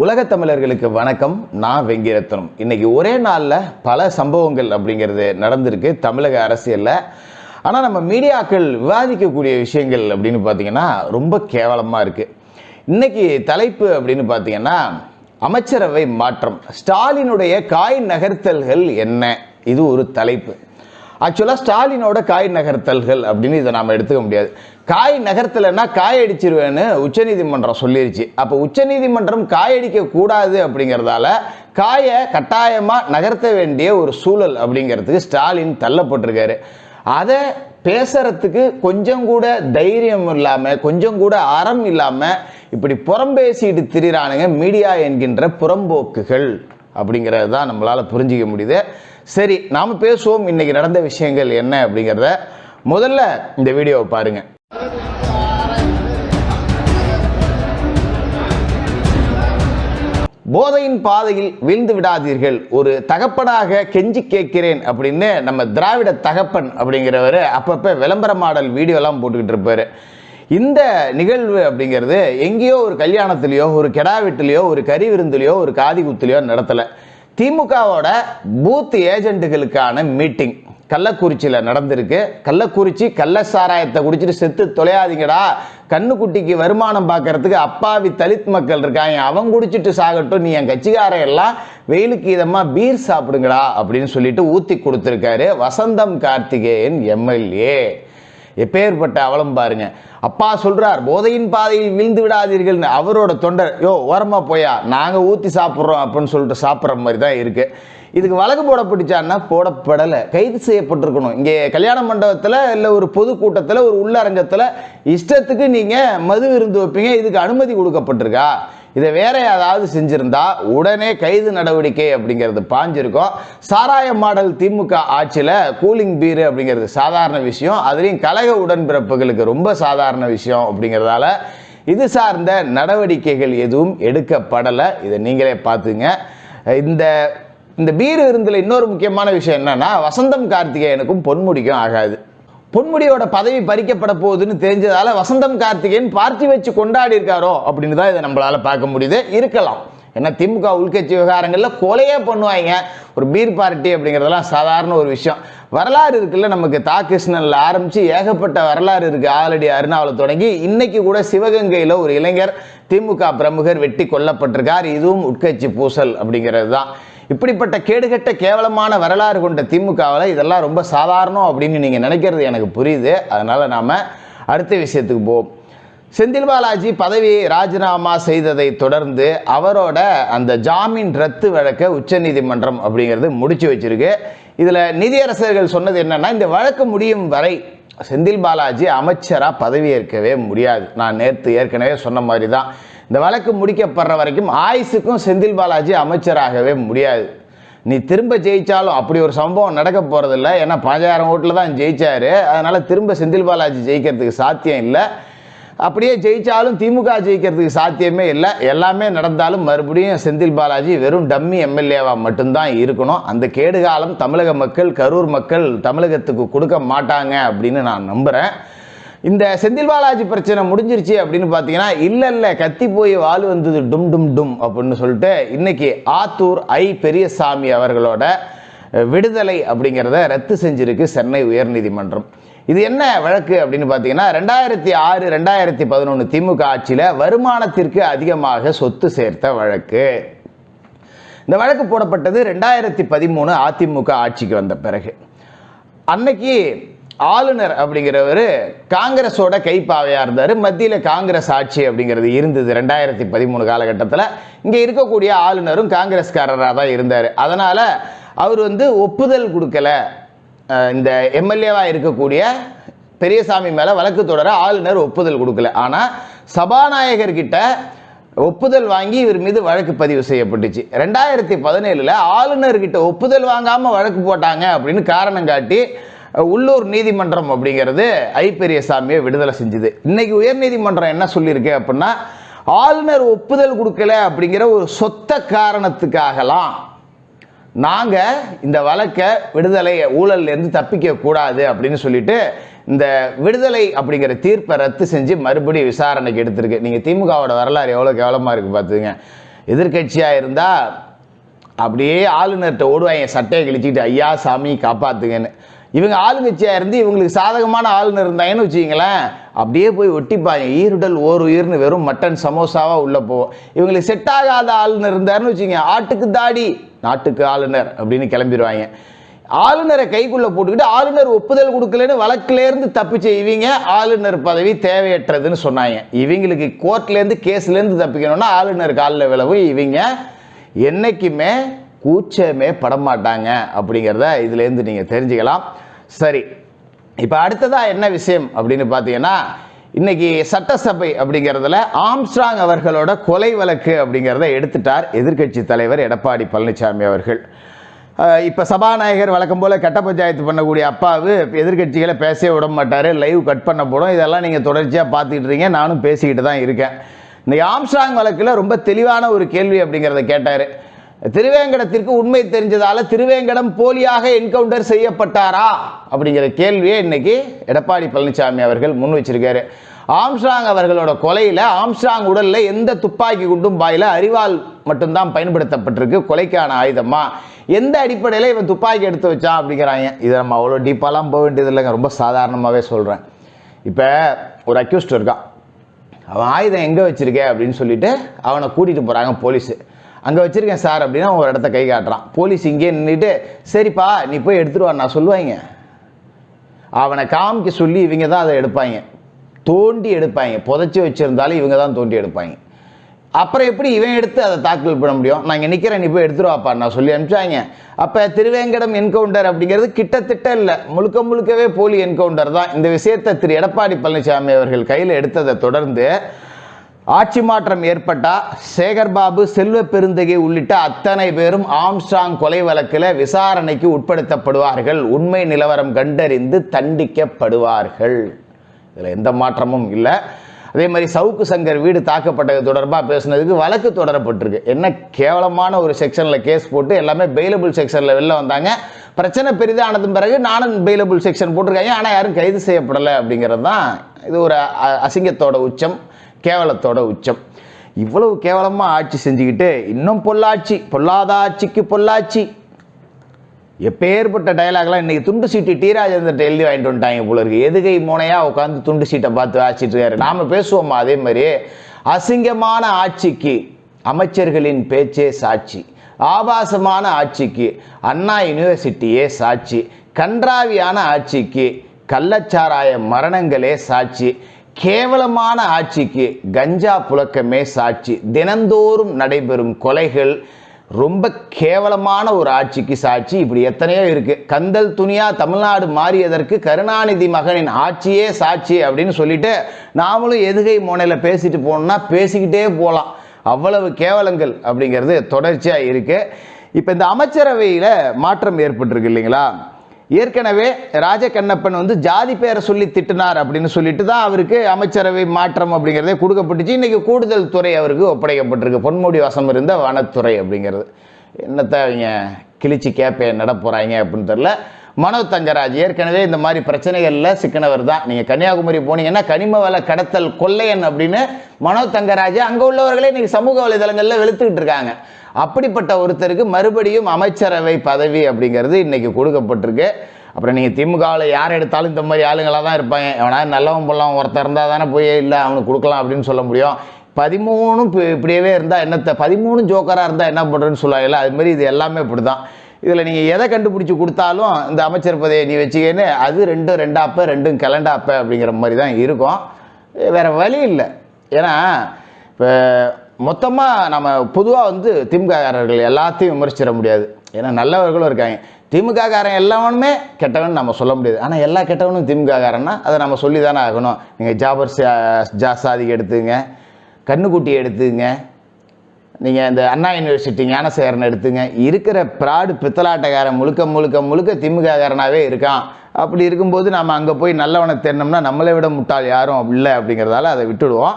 உலகத் தமிழர்களுக்கு வணக்கம். நான் வெங்கிரத்னம். இன்னைக்கு ஒரே நாளில் பல சம்பவங்கள் அப்படிங்கிறது நடந்திருக்கு தமிழக அரசியலில். ஆனால் நம்ம மீடியாக்கள் விவாதிக்கக்கூடிய விஷயங்கள் அப்படின்னு பார்த்தீங்கன்னா ரொம்ப கேவலமாக இருக்குது. இன்னைக்கு தலைப்பு அப்படின்னு பார்த்தீங்கன்னா அமைச்சரவை மாற்றம், ஸ்டாலினுடைய காய் நகர்த்தல்கள் என்ன, இது ஒரு தலைப்பு. ஆக்சுவலாக ஸ்டாலினோட காய் நகர்த்தல்கள் அப்படின்னு இதை நாம் எடுத்துக்க முடியாது. காய் நகர்த்தலைன்னா காய் அடிச்சிருவேன்னு உச்சநீதிமன்றம் சொல்லிருச்சு. அப்போ உச்சநீதிமன்றம் காயடிக்க கூடாது அப்படிங்கிறதால காயை கட்டாயமாக நகர்த்த வேண்டிய ஒரு சூழல் அப்படிங்கிறதுக்கு ஸ்டாலின் தள்ளப்பட்டிருக்காரு. அதை பேசுறதுக்கு கொஞ்சம் கூட தைரியம் இல்லாமல், கொஞ்சம் கூட அறம் இல்லாமல் இப்படி புறம்பேசிட்டு திரிறானுங்க மீடியா என்கின்ற புறம்போக்குகள் அப்படிங்கிறது தான் நம்மளால் புரிஞ்சிக்க முடியுது. சரி, நாம் பேசுவோம் இன்னைக்கு நடந்த விஷயங்கள் என்ன அப்படிங்கிறத. முதல்ல இந்த வீடியோவை பாருங்க. போதையின் பாதையில் வீழ்ந்து விடாதீர்கள், ஒரு தகப்பனாக கெஞ்சி கேட்கிறேன் அப்படின்னு நம்ம திராவிட தகப்பன் அப்படிங்கிறவர் அப்பப்போ விளம்பர மாடல் வீடியோலாம் போட்டுக்கிட்டு இருப்பாரு. இந்த நிகழ்வு அப்படிங்கிறது எங்கேயோ ஒரு கல்யாணத்துலேயோ, ஒரு கெடா வீட்டுலையோ, ஒரு கறி விருந்துலையோ, ஒரு காதி குத்துலையோ நடத்தலை. திமுகவோட பூத் ஏஜென்ட்டுகளுக்கான மீட்டிங் கள்ளக்குறிச்சியில் நடந்திருக்கு. கள்ளக்குறிச்சி கள்ள சாராயத்தை குடிச்சிட்டு செத்து தொலையாதீங்கடா, கண்ணுக்குட்டிக்கு வருமானம் பார்க்கறதுக்கு அப்பாவி தலித் மக்கள் இருக்காங்க, அவங்க குடிச்சிட்டு சாகட்டும், நீ என் கட்சிக்காரன் எல்லாம் வெயிலுக்கு இதமாக பீர் சாப்பிடுங்கடா அப்படின்னு சொல்லிட்டு ஊற்றி கொடுத்துருக்காரு வசந்தம் கார்த்திகேயன் எம்எல்ஏ. எப்பேற்பட்ட அவலம் பாருங்க. அப்பா சொல்றார் போதையின் பாதையில் வீழ்ந்து விடாதீர்கள், அவரோட தொண்டர் யோ ஓரமா போயா நாங்க ஊத்தி சாப்பிட்றோம் அப்படின்னு சொல்லிட்டு சாப்பிட்ற மாதிரி தான் இருக்கு. இதுக்கு வழக்கு போடப்பட்டுச்சான்னா போடப்படலை, கைது செய்யப்பட்டிருக்கணும். இங்கே கல்யாண மண்டபத்தில் இல்லை ஒரு பொதுக்கூட்டத்தில் ஒரு உள்ளரங்கத்தில் இஷ்டத்துக்கு நீங்கள் மது விருந்து வைப்பீங்க, இதுக்கு அனுமதி கொடுக்கப்பட்டிருக்கா? இதை வேற ஏதாவது செஞ்சிருந்தா உடனே கைது நடவடிக்கை அப்படிங்கிறது பாஞ்சிருக்கும். சாராய மாடல் திமுக ஆட்சியில் கூலிங் பீர் அப்படிங்கிறது சாதாரண விஷயம், அதுலேயும் கழக உடன்பிறப்புகளுக்கு ரொம்ப சாதாரண விஷயம் அப்படிங்கிறதால இது சார்ந்த நடவடிக்கைகள் எதுவும் எடுக்கப்படலை. இதை நீங்களே பார்த்துங்க. இந்த பீர் விருந்தில் இன்னொரு முக்கியமான விஷயம் என்னன்னா, வசந்தம் கார்த்திகேயனுக்கும் பொன்முடிக்கும் ஆகாது. பொன்முடியோட பதவி பறிக்கப்பட போகுதுன்னு தெரிஞ்சதால வசந்தம் கார்த்திகேயன் பார்ட்டி வச்சு கொண்டாடி இருக்காரோ அப்படின்னு தான் இதை நம்மளால பார்க்க முடியுது. இருக்கலாம், ஏன்னா திமுக உள்கட்சி விவகாரங்களில் கொலையே பண்ணுவாங்க. ஒரு பீர் பார்ட்டி அப்படிங்கிறதெல்லாம் சாதாரண ஒரு விஷயம். வரலாறு இருக்குல்ல, நமக்கு கிருஷ்ணன்ல ஆரம்பித்து ஏகப்பட்ட வரலாறு இருக்குது. ஆலடி அருணாவில் தொடங்கி இன்னைக்கு கூட சிவகங்கையில் ஒரு இளைஞர் திமுக பிரமுகர் வெட்டி கொல்லப்பட்டிருக்கார். இதுவும் உட்கட்சி பூசல் அப்படிங்கிறது தான். இப்படிப்பட்ட கேடுகட்ட கேவலமான வரலாறு கொண்ட திமுகவில் இதெல்லாம் ரொம்ப சாதாரணம் அப்படின்னு நீங்கள் நினைக்கிறது எனக்கு புரியுது. அதனால் நாம் அடுத்த விஷயத்துக்கு போவோம். செந்தில் பாலாஜி பதவியை ராஜினாமா செய்ததை தொடர்ந்து அவரோட அந்த ஜாமீன் ரத்து வழக்கை உச்சநீதிமன்றம் அப்படிங்கிறது முடிச்சு வச்சிருக்கு. இதில் நீதியரசர்கள் சொன்னது என்னன்னா, இந்த வழக்கு முடியும் வரை செந்தில் பாலாஜி அமைச்சராக பதவியேற்கவே முடியாது. நான் நேற்று ஏற்கனவே சொன்ன மாதிரி தான், இந்த வழக்கு முடிக்கப்படுற வரைக்கும் ஆயுசுக்கும் செந்தில் பாலாஜி அமைச்சராகவே முடியாது. நீ திரும்ப ஜெயிச்சாலும் அப்படி ஒரு சம்பவம் நடக்க போகிறதில்ல. ஏன்னா 5000 ஓட்டில் தான் ஜெயிச்சாரு. அதனால் திரும்ப செந்தில் பாலாஜி ஜெயிக்கிறதுக்கு சாத்தியம் இல்லை. அப்படியே ஜெயிச்சாலும் திமுக ஜெயிக்கிறதுக்கு சாத்தியமே இல்லை. எல்லாமே நடந்தாலும் மறுபடியும் செந்தில் பாலாஜி வெறும் டம்மி எம்எல்ஏவாக மட்டும்தான் இருக்கணும். அந்த கேடுகாலம் தமிழக மக்கள், கரூர் மக்கள் தமிழகத்துக்கு கொடுக்க மாட்டாங்க அப்படின்னு நான் நம்புகிறேன். இந்த செந்தில் பாலாஜி பிரச்சனை முடிஞ்சிருச்சு அப்படின்னு பார்த்தீங்கன்னா, இல்லை கத்தி போய் வாழ் வந்தது டும் டும் டும் அப்படின்னு சொல்லிட்டு இன்னைக்கு ஆத்தூர் பெரியசாமி அவர்களோட விடுதலை அப்படிங்கிறத ரத்து செஞ்சிருக்கு சென்னை உயர்நீதிமன்றம். இது என்ன வழக்கு அப்படின்னு பார்த்தீங்கன்னா, 2006, 2011 திமுக ஆட்சியில் வருமானத்திற்கு அதிகமாக சொத்து சேர்த்த வழக்கு. இந்த வழக்கு போடப்பட்டது 2013 அதிமுக ஆட்சிக்கு வந்த பிறகு. அன்னைக்கு ஆளுநர் அப்படிங்கிறவர் காங்கிரஸோட கைப்பாவையாக இருந்தார். மத்தியில் காங்கிரஸ் ஆட்சி அப்படிங்கிறது இருந்தது 2013 காலகட்டத்தில். இங்கே இருக்கக்கூடிய ஆளுநரும் காங்கிரஸ்காரராக தான் இருந்தார். அதனால் அவர் ஒப்புதல் கொடுக்கல. இந்த எம்எல்ஏவாக இருக்கக்கூடிய பெரியசாமி மேலே வழக்கு தொடர ஆளுநர் ஒப்புதல் கொடுக்கல. ஆனால் சபாநாயகர்கிட்ட ஒப்புதல் வாங்கி இவர் மீது வழக்கு பதிவு செய்யப்பட்டுச்சு. 2017 ஆளுநர்கிட்ட ஒப்புதல் வாங்காமல் வழக்கு போட்டாங்க அப்படின்னு காரணம் காட்டி உள்ளூர் நீதிமன்றம் அப்படிங்கிறது பெரியசாமியை விடுதலை செஞ்சுது. இன்னைக்கு உயர்நீதிமன்றம் என்ன சொல்லியிருக்கு அப்படின்னா, ஆளுநர் ஒப்புதல் கொடுக்கல அப்படிங்கிற ஒரு சொத்த காரணத்துக்காகலாம் நாங்கள் இந்த வழக்கை விடுதலை ஊழல்லேருந்து தப்பிக்க கூடாது அப்படின்னு சொல்லிட்டு இந்த விடுதலை அப்படிங்கிற தீர்ப்பை ரத்து செஞ்சு மறுபடியும் விசாரணைக்கு எடுத்திருக்கு. நீங்கள் திமுகவோட வரலாறு எவ்வளோ கேவலமாக இருக்குது பார்த்துங்க. எதிர்கட்சியாக இருந்தால் அப்படியே ஆளுநர்கிட்ட ஓடுவாங்க சட்டையை கிழிச்சிக்கிட்டு, ஐயா சாமி காப்பாற்றுங்கன்னு. இவங்க ஆளுங்கட்சியாக இருந்து இவங்களுக்கு சாதகமான ஆளுநர் இருந்தாங்கன்னு வச்சுக்கிங்களேன், அப்படியே போய் ஒட்டிப்பாங்க. ஈருடல் ஓர் உயிர்னு வெறும் மட்டன் சமோசாவாக உள்ளே போவோம். இவங்களுக்கு செட் ஆகாத ஆளுநர் இருந்தாருன்னு வச்சுங்க, ஆட்டுக்கு தாடி நாட்டுக்கு ஆளுநர் அப்படின்னு கிளம்பிடுவாங்க. ஆளுநரை கைக்குள்ளே போட்டுக்கிட்டு ஆளுநர் ஒப்புதல் கொடுக்கலன்னு வழக்கிலேருந்து தப்பிச்ச இவங்க ஆளுநர் பதவி தேவையற்றதுன்னு சொன்னாங்க. இவங்களுக்கு கோர்ட்லேருந்து கேஸ்லேருந்து தப்பிக்கணும்னா ஆளுநர் காலில் விழவு இவங்க என்னைக்குமே கூச்சமே படமாட்டாங்க அப்படிங்கிறத இதுலேருந்து நீங்கள் தெரிஞ்சுக்கலாம். சரி, இப்போ அடுத்ததாக என்ன விஷயம் அப்படின்னு பார்த்தீங்கன்னா, இன்னைக்கு சட்டசபை அப்படிங்கிறதுல ஆம்ஸ்ட்ராங் அவர்களோட கொலை வழக்கு அப்படிங்கிறத எடுத்துட்டார் எதிர்க்கட்சி தலைவர் எடப்பாடி பழனிசாமி அவர்கள். இப்போ சபாநாயகர் வழக்கம் போல் கட்ட பஞ்சாயத்து பண்ணக்கூடிய அப்பாவு எதிர்கட்சிகளை பேசவே விட மாட்டார், லைவ் கட் பண்ண போடும். இதெல்லாம் நீங்கள் தொடர்ச்சியாக பார்த்துக்கிட்டு இருக்கீங்க, நானும் பேசிக்கிட்டு தான் இருக்கேன். இன்னைக்கு ஆம்ஸ்ட்ராங் வழக்கில் ரொம்ப தெளிவான ஒரு கேள்வி அப்படிங்கிறத கேட்டார். திருவேங்கடத்திற்கு உண்மை தெரிஞ்சதால திருவேங்கடம் போலியாக என்கவுண்டர் செய்யப்பட்டாரா அப்படிங்கிற கேள்வியை இன்னைக்கு எடப்பாடி பழனிசாமி அவர்கள் முன் வச்சிருக்காரு. ஆம்ஸ்ட்ராங் அவர்களோட கொலையில் ஆம்ஸ்ட்ராங் உடலில் எந்த துப்பாக்கி குண்டும் பாயில் அரிவாள் மட்டும்தான் பயன்படுத்தப்பட்டிருக்கு கொலைக்கான ஆயுதமா, எந்த அடிப்படையில் இவன் துப்பாக்கி எடுத்து வச்சான் அப்படிங்கிறாங்க. இதை நம்ம அவ்வளோ டீப்பாலாம் போக வேண்டியது இல்லைங்க, ரொம்ப சாதாரணமாகவே சொல்கிறேன். இப்போ ஒரு அக்யூஸ்ட் இருக்கான், அவன் ஆயுதம் எங்கே வச்சிருக்கேன் அப்படின்னு சொல்லிட்டு அவனை கூட்டிகிட்டு போகிறாங்க போலீஸு. அங்கே வச்சுருக்கேன் சார் அப்படின்னா ஒரு இடத்த கை காட்டுறான். போலீஸ் இங்கே நின்றுட்டு சரிப்பா நீ போய் எடுத்துகிட்டு வா நான் சொல்லுவாங்க. அவனை காமிக்க சொல்லி இவங்க தான் அதை எடுப்பாங்க, தோண்டி எடுப்பாங்க. புதைச்சி வச்சுருந்தாலும் இவங்க தான் தோண்டி எடுப்பாங்க. அப்புறம் எப்படி இவன் எடுத்து அதை தாக்கல் பண்ண முடியும்? நான் இங்கே நிற்கிறேன் நீ போய் எடுத்துட்டு வாப்பா நான் சொல்லி அனுப்பிச்சாங்க. அப்போ திருவேங்கடம் என்கவுண்டர் அப்படிங்கிறது கிட்டத்தட்ட இல்லை, முழுக்க முழுக்கவே போலி என்கவுண்டர் தான். இந்த விஷயத்தை திரு எடப்பாடி பழனிசாமி அவர்கள் கையில் எடுத்ததை தொடர்ந்து ஆட்சி மாற்றம் ஏற்பட்டா சேகர்பாபு, செல்வ பெருந்தகை உள்ளிட்ட அத்தனை பேரும் ஆம்ஸ்ட்ராங் கொலை வழக்கில் விசாரணைக்கு உட்படுத்தப்படுவார்கள், உண்மை நிலவரம் கண்டறிந்து தண்டிக்கப்படுவார்கள். இதில் எந்த மாற்றமும் இல்லை. அதே மாதிரி சவுக்கு சங்கர் வீடு தாக்கப்பட்டது தொடர்பாக பேசுனதுக்கு வழக்கு தொடரப்பட்டிருக்கு. என்ன கேவலமான ஒரு செக்ஷனில் கேஸ் போட்டு எல்லாமே பெயிலபிள் செக்ஷனில் வெளில வந்தாங்க. பிரச்சனை பெரிதானதும் பிறகு நானும் பெயிலபிள் செக்ஷன் போட்டிருக்காங்க, ஆனால் யாரும் கைது செய்யப்படலை அப்படிங்கிறது தான் இது ஒரு அசிங்கத்தோட உச்சம், கேவலத்தோட உச்சம். இவ்வளவு கேவலமாக ஆட்சி செஞ்சுக்கிட்டு இன்னும் பொள்ளாச்சி, பொல்லாத ஆட்சிக்கு பொள்ளாச்சி. எப்பேற்பட்ட டயலாக்லாம் இன்றைக்கி துண்டு சீட்டு டி ராஜேந்திரன் எழுதி வாங்கிட்டு வந்துட்டாங்க போல இருக்கு. எதுகை மோனையாக உட்காந்து துண்டு சீட்டை பார்த்து வாசிட்டு இருக்காரு. நாம் பேசுவோமா அதே மாதிரி? அசிங்கமான ஆட்சிக்கு அமைச்சர்களின் பேச்சே சாட்சி, ஆபாசமான ஆட்சிக்கு அண்ணா யூனிவர்சிட்டியே சாட்சி, கன்றாவியான ஆட்சிக்கு கள்ளச்சாராய மரணங்களே சாட்சி, கேவலமான ஆட்சிக்கு கஞ்சா புழக்கமே சாட்சி, தினந்தோறும் நடைபெறும் கொலைகள் ரொம்ப கேவலமான ஒரு ஆட்சிக்கு சாட்சி. இப்படி எத்தனையோ இருக்கு. கந்தல் துணியா தமிழ்நாடு மாறியதற்கு கருணாநிதி மகனின் ஆட்சியே சாட்சி அப்படின்னு சொல்லிட்டு நாமளும் எதுகை மோனையில் பேசிட்டு போனோம்னா பேசிக்கிட்டே போகலாம். அவ்வளவு கேவலங்கள் அப்படிங்கிறது தொடர்ச்சியாக இருக்கு. இப்போ இந்த அமைச்சரவையில் மாற்றம் ஏற்பட்டிருக்கு இல்லைங்களா? ஏற்கனவே ராஜகண்ணப்பன் ஜாதி பேரை சொல்லி திட்டினார் அப்படின்னு சொல்லிட்டு தான் அவருக்கு அமைச்சரவை மாற்றம் அப்படிங்கிறதே கொடுக்கப்பட்டுச்சு. இன்னைக்கு கூடுதல் துறை அவருக்கு ஒப்படைக்கப்பட்டிருக்கு, பொன்முடி வசம் இருந்த வனத்துறை அப்படிங்கிறது. என்னத்தை அவங்க கிழிச்சு கேப்பை நட போகிறாங்க அப்படின்னு தெரியல. மனோ தங்கராஜ் ஏற்கனவே இந்த மாதிரி பிரச்சனைகளில் சிக்கனவர் தான். நீங்கள் கன்னியாகுமரி போனீங்கன்னா கனிம வள கடத்தல் கொள்ளையன் அப்படின்னு மனோ தங்கராஜ் அங்கே உள்ளவர்களே இன்னைக்கு சமூக வலைதளங்களில் வெளுத்துக்கிட்டு இருக்காங்க. அப்படிப்பட்ட ஒருத்தருக்கு மறுபடியும் அமைச்சரவை பதவி அப்படிங்கிறது இன்னைக்கு கொடுக்கப்பட்டிருக்கு. அப்புறம் நீங்கள் திமுகவில் யார் எடுத்தாலும் இந்த மாதிரி ஆளுங்களாக தான் இருப்பாங்க. எவனா நல்லவன் போடலாம் ஒருத்தர் இருந்தால் தானே போய் இல்லை அவனுக்கு கொடுக்கலாம் அப்படின்னு சொல்ல முடியும். 13 இப்படியே இருந்தால் என்னத்தை, 13 ஜோக்கராக இருந்தால் என்ன பண்ணுறதுன்னு சொல்லுவாங்கல்ல, அதுமாரி இது எல்லாமே இப்படி தான். இதில் நீங்கள் எதை கண்டுபிடிச்சி கொடுத்தாலும் இந்த அமைச்சர் பதவியை நீ வச்சுக்கன்னு அது ரெண்டாப்ப ரெண்டும் கிளண்டாப்ப அப்படிங்கிற மாதிரி தான் இருக்கும். வேறு வழி இல்லை. ஏன்னா இப்போ மொத்தமாக நம்ம பொதுவாக திமுககாரர்கள் எல்லாத்தையும் விமர்சிச்சிட முடியாது. ஏன்னா நல்லவர்களும் இருக்காங்க. திமுககாரன் எல்லாவனுமே கெட்டவன் நம்ம சொல்ல முடியாது. ஆனால் எல்லா கெட்டவனும் திமுககாரன்னா அதை நம்ம சொல்லி தானே ஆகணும். நீங்கள் ஜாபர் சாதிக்கு எடுத்துங்க, கண்ணுக்குட்டி எடுத்துங்க, நீங்கள் இந்த அண்ணா யூனிவர்சிட்டி ஞானசேகரன் எடுத்துங்க. இருக்கிற பிராடு பித்தலாட்டக்காரன் முழுக்க திமுககாரனாகவே இருக்கான். அப்படி இருக்கும்போது நம்ம அங்கே போய் நல்லவனை தேடினோம்னா நம்மளை விட முட்டாள் யாரும் இல்லை அப்படிங்கிறதால அதை விட்டுடுவோம்.